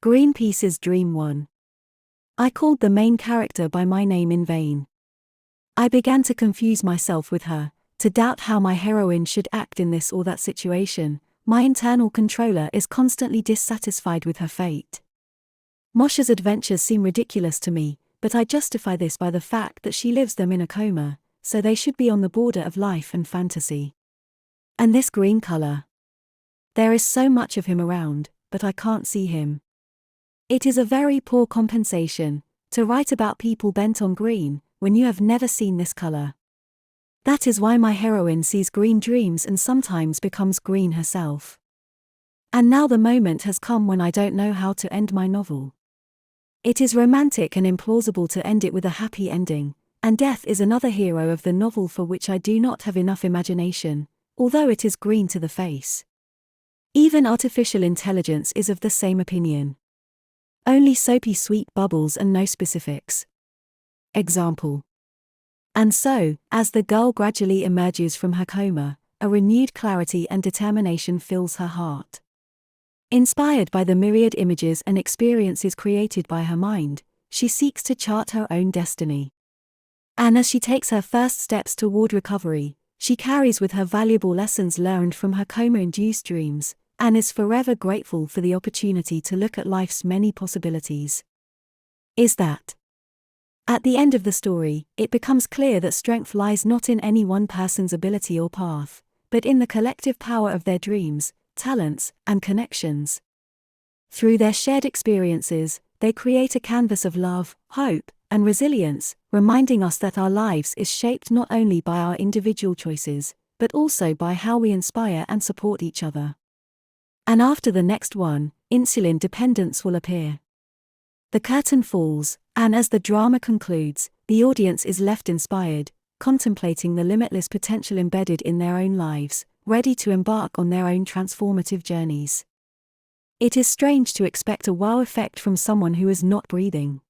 Greenpeace's Dream 1. I called the main character by my name in vain. I began to confuse myself with her, to doubt how my heroine should act in this or that situation. My internal controller is constantly dissatisfied with her fate. Mosha's adventures seem ridiculous to me, but I justify this by the fact that she lives them in a coma, so they should be on the border of life and fantasy. And this green color. There is so much of him around, but I can't see him. It is a very poor compensation to write about people bent on green when you have never seen this color. That is why my heroine sees green dreams and sometimes becomes green herself. And now the moment has come when I don't know how to end my novel. It is romantic and implausible to end it with a happy ending, and death is another hero of the novel for which I do not have enough imagination, although it is green to the face. Even artificial intelligence is of the same opinion. Only soapy sweet bubbles and no specifics. Example. And so, as the girl gradually emerges from her coma, a renewed clarity and determination fills her heart. Inspired by the myriad images and experiences created by her mind, she seeks to chart her own destiny. And as she takes her first steps toward recovery, she carries with her valuable lessons learned from her coma-induced dreams, and is forever grateful for the opportunity to look at life's many possibilities. Is that? At the end of the story, it becomes clear that strength lies not in any one person's ability or path, but in the collective power of their dreams, talents, and connections. Through their shared experiences, they create a canvas of love, hope, and resilience, reminding us that our lives is shaped not only by our individual choices, but also by how we inspire and support each other. And after the next one, insulin dependence will appear. The curtain falls, and as the drama concludes, the audience is left inspired, contemplating the limitless potential embedded in their own lives, ready to embark on their own transformative journeys. It is strange to expect a wow effect from someone who is not breathing.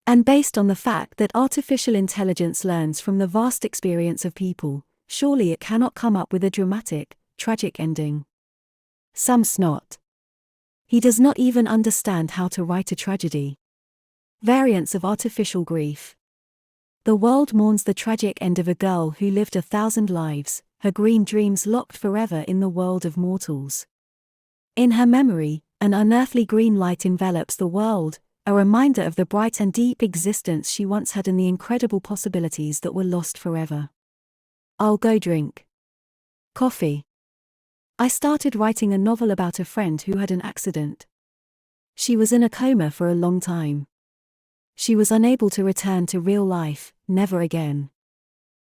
And based on the fact that artificial intelligence learns from the vast experience of people, surely it cannot come up with a dramatic, tragic ending. Some snot. He does not even understand how to write a tragedy. Variants of artificial grief. The world mourns the tragic end of a girl who lived 1,000 lives, her green dreams locked forever in the world of mortals. In her memory, an unearthly green light envelops the world, a reminder of the bright and deep existence she once had and the incredible possibilities that were lost forever. I'll go drink coffee. I started writing a novel about a friend who had an accident. She was in a coma for a long time. She was unable to return to real life, never again.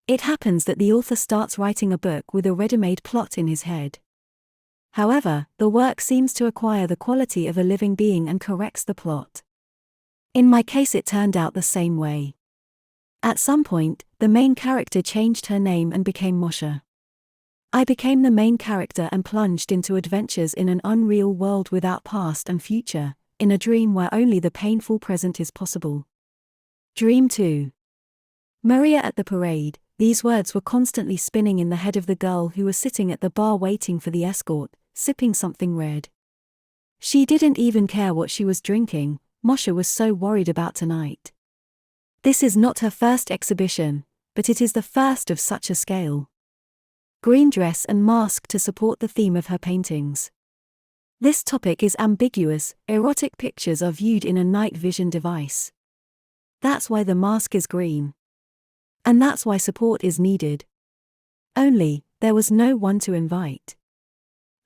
It happens that the author starts writing a book with a ready-made plot in his head. However, the work seems to acquire the quality of a living being and corrects the plot. In my case it turned out the same way. At some point, the main character changed her name and became Mosha. I became the main character and plunged into adventures in an unreal world without past and future, in a dream where only the painful present is possible. Dream 2. Maria at the parade. These words were constantly spinning in the head of the girl who was sitting at the bar waiting for the escort, sipping something red. She didn't even care what she was drinking, Mosha was so worried about tonight. This is not her first exhibition, but it is the first of such a scale. Green dress and mask to support the theme of her paintings. This topic is ambiguous, erotic pictures are viewed in a night vision device. That's why the mask is green. And that's why support is needed. Only, there was no one to invite.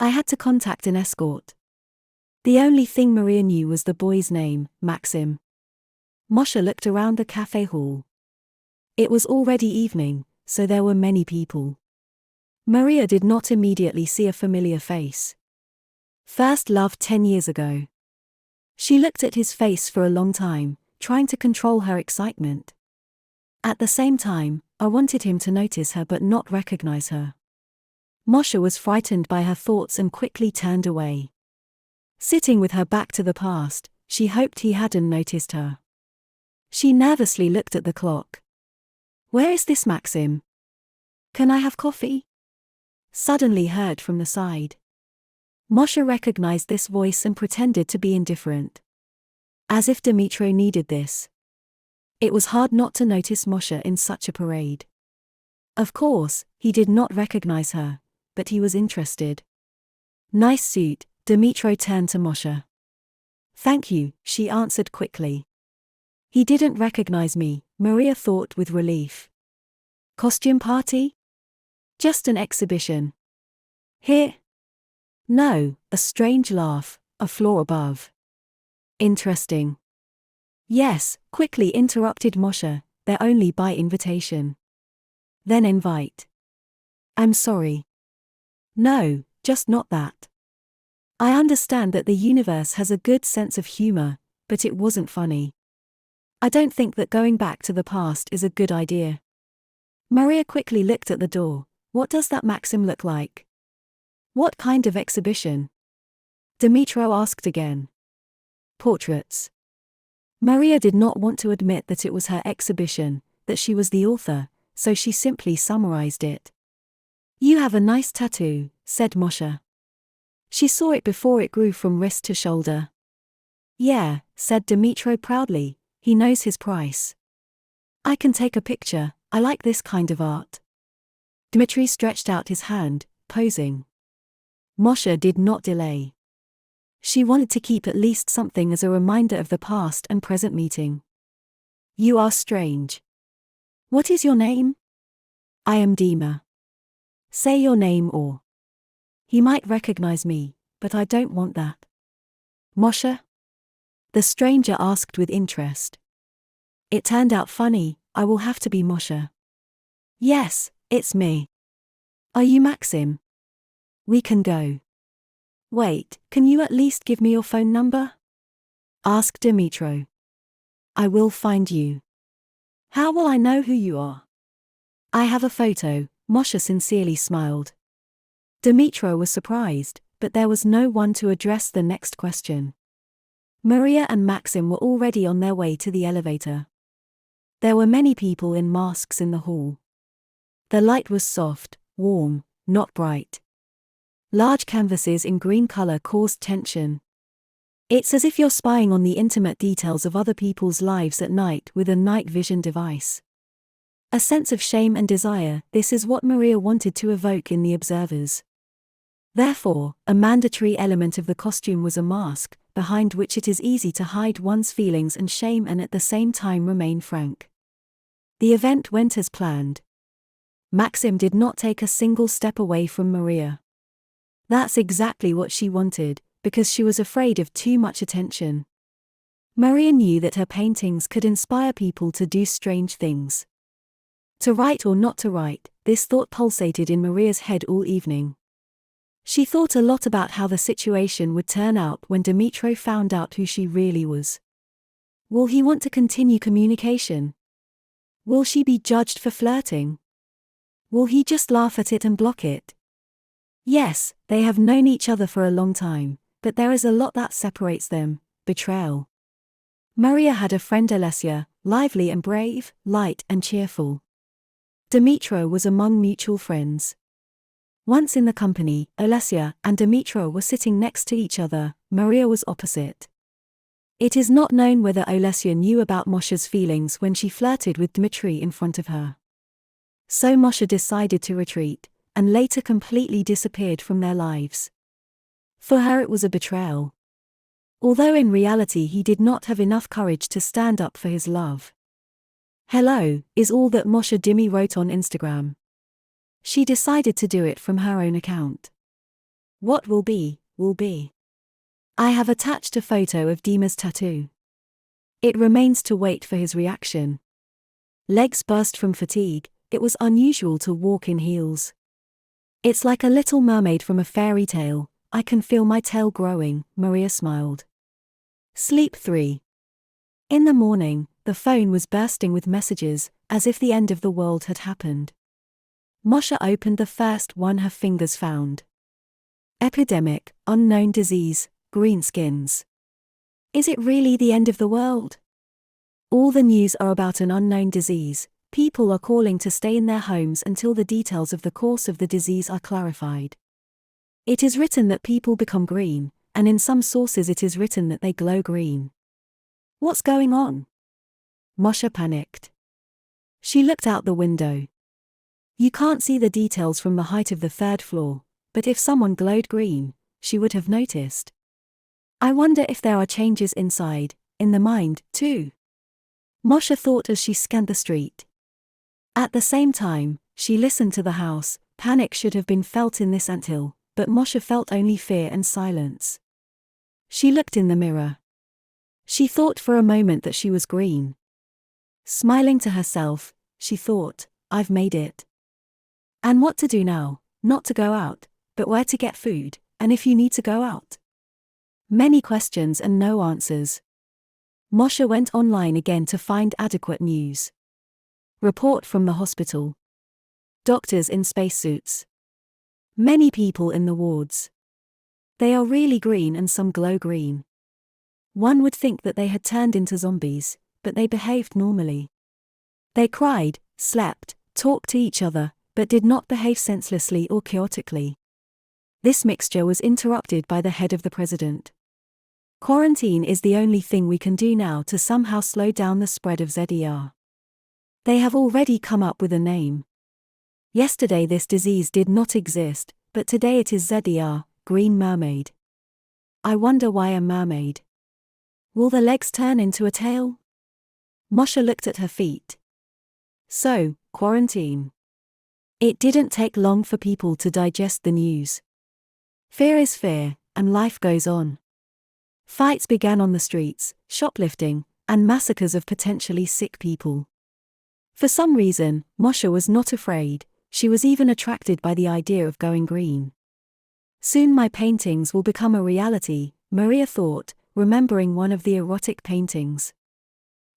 I had to contact an escort. The only thing Maria knew was the boy's name, Maxim. Mosha looked around the cafe hall. It was already evening, so there were many people. Maria did not immediately see a familiar face. First love 10 years ago. She looked at his face for a long time, trying to control her excitement. At the same time, I wanted him to notice her but not recognize her. Mosha was frightened by her thoughts and quickly turned away. Sitting with her back to the past, she hoped he hadn't noticed her. She nervously looked at the clock. Where is this Maxim? Can I have coffee? Suddenly heard from the side. Moshe recognized this voice and pretended to be indifferent. As if Dmytro needed this. It was hard not to notice Moshe in such a parade. Of course, he did not recognize her, but he was interested. Nice suit, Dmytro turned to Moshe. Thank you, she answered quickly. He didn't recognize me, Maria thought with relief. Costume party? Just an exhibition. Here? No, a strange laugh, a floor above. Interesting. Yes, quickly interrupted Moshe, they're only by invitation. Then invite. I'm sorry. No, just not that. I understand that the universe has a good sense of humor, but it wasn't funny. I don't think that going back to the past is a good idea. Maria quickly looked at the door. What does that Maxim look like? What kind of exhibition? Dmytro asked again. Portraits. Maria did not want to admit that it was her exhibition, that she was the author, so she simply summarized it. You have a nice tattoo, said Moshe. She saw it before it grew from wrist to shoulder. Yeah, said Dmytro proudly, he knows his price. I can take a picture, I like this kind of art. Dmitry stretched out his hand, posing. Moshe did not delay. She wanted to keep at least something as a reminder of the past and present meeting. You are strange. What is your name? I am Dima. Say your name or. He might recognize me, but I don't want that. Moshe? The stranger asked with interest. It turned out funny, I will have to be Moshe. Yes, it's me. Are you Maxim? We can go. Wait, can you at least give me your phone number? Asked Dmytro. I will find you. How will I know who you are? I have a photo, Moshe sincerely smiled. Dmytro was surprised, but there was no one to address the next question. Maria and Maxim were already on their way to the elevator. There were many people in masks in the hall. The light was soft, warm, not bright. Large canvases in green color caused tension. It's as if you're spying on the intimate details of other people's lives at night with a night vision device. A sense of shame and desire, this is what Maria wanted to evoke in the observers. Therefore, a mandatory element of the costume was a mask, behind which it is easy to hide one's feelings and shame and at the same time remain frank. The event went as planned. Maxim did not take a single step away from Maria. That's exactly what she wanted, because she was afraid of too much attention. Maria knew that her paintings could inspire people to do strange things. To write or not to write, this thought pulsated in Maria's head all evening. She thought a lot about how the situation would turn out when Dmytro found out who she really was. Will he want to continue communication? Will she be judged for flirting? Will he just laugh at it and block it? Yes, they have known each other for a long time, but there is a lot that separates them: betrayal. Maria had a friend Alessia, lively and brave, light and cheerful. Dmytro was among mutual friends. Once in the company, Alessia and Dmytro were sitting next to each other, Maria was opposite. It is not known whether Alessia knew about Moshe's feelings when she flirted with Dmitry in front of her. So Moshe decided to retreat, and later completely disappeared from their lives. For her it was a betrayal. Although in reality he did not have enough courage to stand up for his love. Hello, is all that Moshe Dimi wrote on Instagram. She decided to do it from her own account. What will be, will be. I have attached a photo of Dima's tattoo. It remains to wait for his reaction. Legs burst from fatigue, it was unusual to walk in heels. It's like a little mermaid from a fairy tale, I can feel my tail growing, Maria smiled. Sleep 3. In the morning, the phone was bursting with messages, as if the end of the world had happened. Moshe opened the first one her fingers found. Epidemic, unknown disease, greenskins. Is it really the end of the world? All the news are about an unknown disease. People are calling to stay in their homes until the details of the course of the disease are clarified. It is written that people become green, and in some sources it is written that they glow green. What's going on? Moshe panicked. She looked out the window. You can't see the details from the height of the third floor, but if someone glowed green, she would have noticed. I wonder if there are changes inside, in the mind, too. Moshe thought as she scanned the street. At the same time, she listened to the house. Panic should have been felt in this anthill, but Moshe felt only fear and silence. She looked in the mirror. She thought for a moment that she was green. Smiling to herself, she thought, I've made it. And what to do now? Not to go out, but where to get food, and if you need to go out? Many questions and no answers. Moshe went online again to find adequate news. Report from the hospital. Doctors in spacesuits. Many people in the wards. They are really green and some glow green. One would think that they had turned into zombies, but they behaved normally. They cried, slept, talked to each other, but did not behave senselessly or chaotically. This mixture was interrupted by the head of the president. Quarantine is the only thing we can do now to somehow slow down the spread of ZER. They have already come up with a name. Yesterday this disease did not exist, but today it is ZER, green mermaid. I wonder why a mermaid. Will the legs turn into a tail? Moshe looked at her feet. So, quarantine. It didn't take long for people to digest the news. Fear is fear, and life goes on. Fights began on the streets, shoplifting, and massacres of potentially sick people. For some reason, Moshe was not afraid. She was even attracted by the idea of going green. Soon my paintings will become a reality, Maria thought, remembering one of the erotic paintings.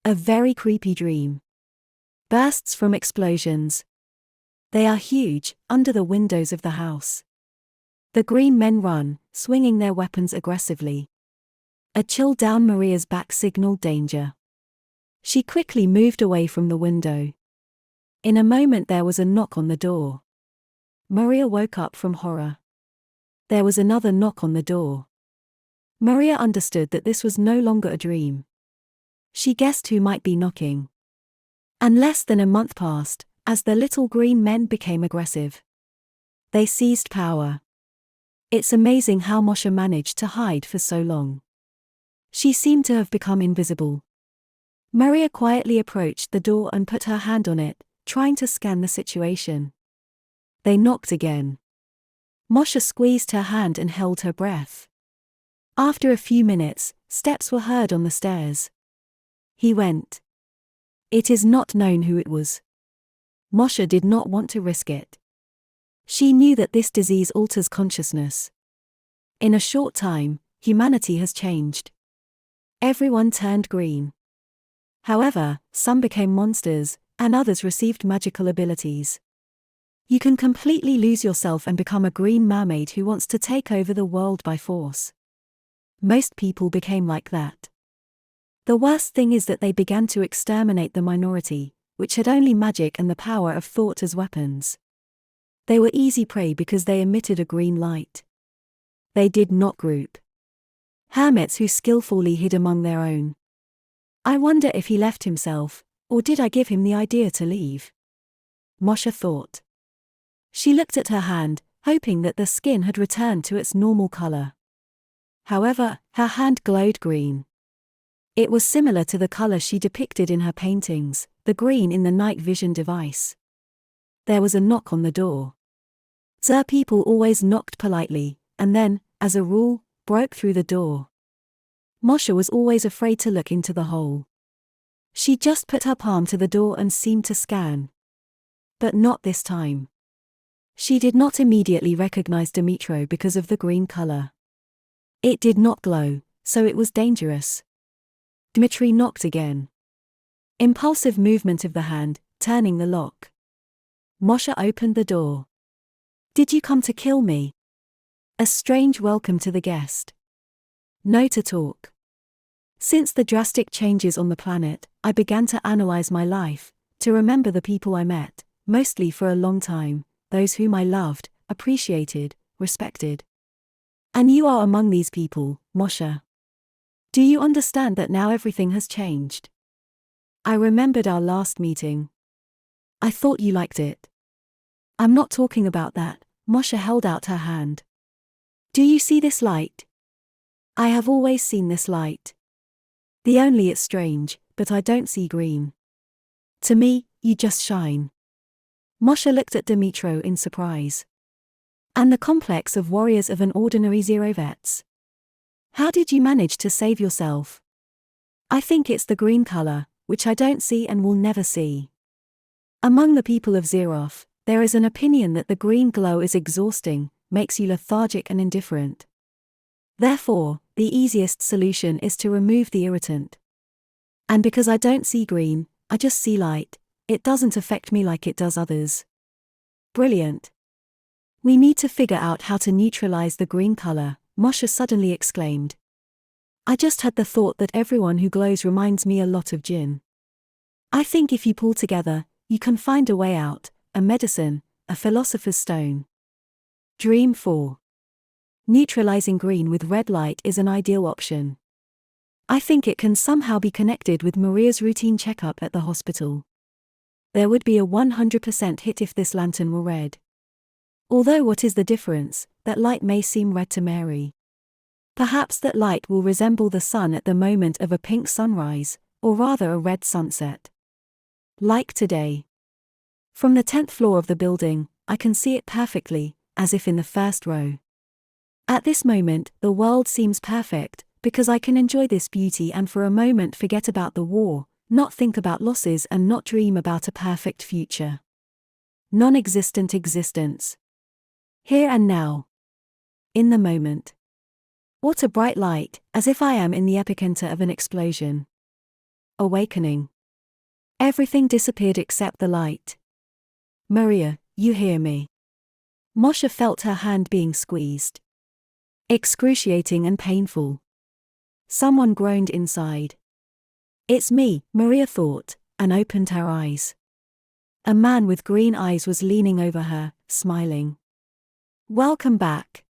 A very creepy dream. Bursts from explosions. They are huge, under the windows of the house. The green men run, swinging their weapons aggressively. A chill down Maria's back signaled danger. She quickly moved away from the window. In a moment there was a knock on the door. Maria woke up from horror. There was another knock on the door. Maria understood that this was no longer a dream. She guessed who might be knocking. And less than a month passed, as the little green men became aggressive. They seized power. It's amazing how Moshe managed to hide for so long. She seemed to have become invisible. Maria quietly approached the door and put her hand on it, trying to scan the situation. They knocked again. Moshe squeezed her hand and held her breath. After a few minutes, steps were heard on the stairs. He went. It is not known who it was. Moshe did not want to risk it. She knew that this disease alters consciousness. In a short time, humanity has changed. Everyone turned green. However, some became monsters, and others received magical abilities. You can completely lose yourself and become a green mermaid who wants to take over the world by force. Most people became like that. The worst thing is that they began to exterminate the minority, which had only magic and the power of thought as weapons. They were easy prey because they emitted a green light. They did not group. Hermits who skillfully hid among their own. I wonder if he left himself, or did I give him the idea to leave? Moshe thought. She looked at her hand, hoping that the skin had returned to its normal color. However, her hand glowed green. It was similar to the color she depicted in her paintings, the green in the night vision device. There was a knock on the door. ZER people always knocked politely, and then, as a rule, broke through the door. Moshe was always afraid to look into the hole. She just put her palm to the door and seemed to scan. But not this time. She did not immediately recognize Dimitro because of the green color. It did not glow, so it was dangerous. Dmitri knocked again. Impulsive movement of the hand, turning the lock. Moshe opened the door. Did you come to kill me? A strange welcome to the guest. No to talk. Since the drastic changes on the planet, I began to analyze my life, to remember the people I met, mostly for a long time, those whom I loved, appreciated, respected. And you are among these people, Moshe. Do you understand that now everything has changed? I remembered our last meeting. I thought you liked it. I'm not talking about that. Moshe held out her hand. Do you see this light? I have always seen this light. The only it's strange, but I don't see green. To me, you just shine. Moshe looked at Dimitro in surprise. And the complex of warriors of an ordinary zero vets. How did you manage to save yourself? I think it's the green color, which I don't see and will never see. Among the people of Zeroth, there is an opinion that the green glow is exhausting, makes you lethargic and indifferent. Therefore, the easiest solution is to remove the irritant. And because I don't see green, I just see light, it doesn't affect me like it does others. Brilliant. We need to figure out how to neutralize the green color, Moshe suddenly exclaimed. I just had the thought that everyone who glows reminds me a lot of Jinn. I think if you pull together, you can find a way out, a medicine, a philosopher's stone. Dream 4. Neutralizing green with red light is an ideal option. I think it can somehow be connected with Maria's routine checkup at the hospital. There would be a 100% hit if this lantern were red. Although what is the difference, that light may seem red to Mary. Perhaps that light will resemble the sun at the moment of a pink sunrise, or rather a red sunset. Like today. From the 10th floor of the building, I can see it perfectly, as if in the first row. At this moment, the world seems perfect, because I can enjoy this beauty and for a moment forget about the war, not think about losses and not dream about a perfect future. Non-existent existence. Here and now. In the moment. What a bright light, as if I am in the epicenter of an explosion. Awakening. Everything disappeared except the light. Maria, you hear me? Moshe felt her hand being squeezed. Excruciating and painful. Someone groaned inside. It's me, Maria thought, and opened her eyes. A man with green eyes was leaning over her, smiling. Welcome back.